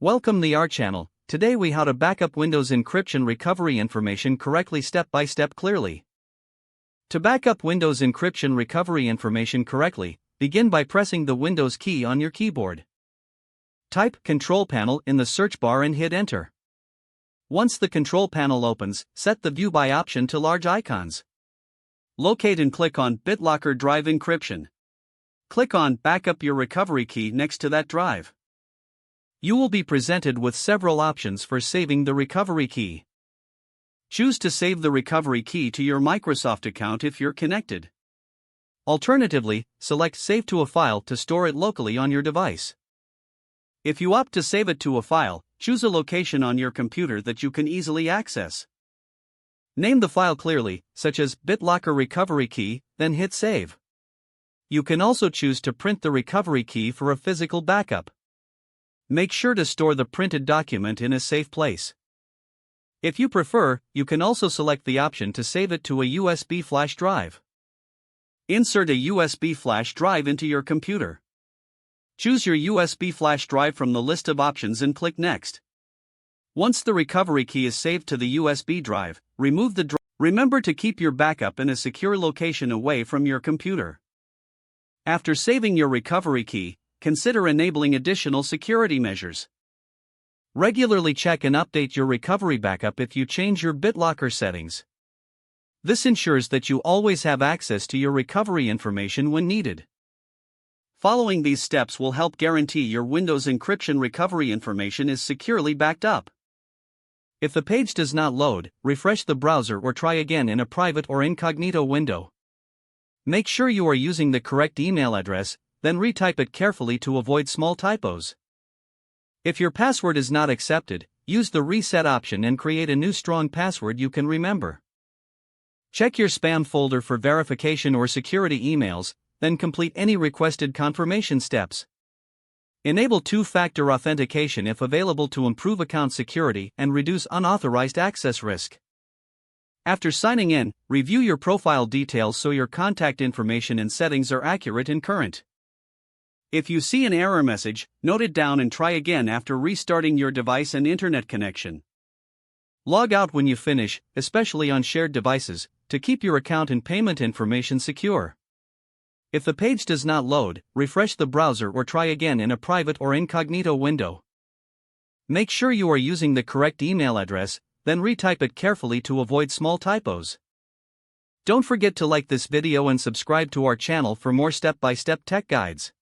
Welcome to our channel. Today we how to backup Windows encryption recovery information correctly step by step clearly. To backup Windows encryption recovery information correctly, begin by pressing the Windows key on your keyboard. Type Control Panel in the search bar and hit Enter. Once the control panel opens, set the View by option to large icons. Locate and click on BitLocker Drive Encryption. Click on Backup your recovery key next to that drive. You will be presented with several options for saving the recovery key. Choose to save the recovery key to your Microsoft account if you're connected. Alternatively, select Save to a file to store it locally on your device. If you opt to save it to a file, choose a location on your computer that you can easily access. Name the file clearly, such as BitLocker recovery key, then hit Save. You can also choose to print the recovery key for a physical backup. Make sure to store the printed document in a safe place. If you prefer, you can also select the option to save it to a USB flash drive. Insert a USB flash drive into your computer. Choose your USB flash drive from the list of options and click Next. Once the recovery key is saved to the USB drive, remove the drive. Remember to keep your backup in a secure location away from your computer. After saving your recovery key, consider enabling additional security measures. Regularly check and update your recovery backup if you change your BitLocker settings. This ensures that you always have access to your recovery information when needed. Following these steps will help guarantee your Windows encryption recovery information is securely backed up. If the page does not load, refresh the browser or try again in a private or incognito window. Make sure you are using the correct email address, then retype it carefully to avoid small typos. If your password is not accepted, use the reset option and create a new strong password you can remember. Check your spam folder for verification or security emails, then complete any requested confirmation steps. Enable two-factor authentication if available to improve account security and reduce unauthorized access risk. After signing in, review your profile details so your contact information and settings are accurate and current. If you see an error message, note it down and try again after restarting your device and internet connection. Log out when you finish, especially on shared devices, to keep your account and payment information secure. If the page does not load, refresh the browser or try again in a private or incognito window. Make sure you are using the correct email address, then retype it carefully to avoid small typos. Don't forget to like this video and subscribe to our channel for more step-by-step tech guides.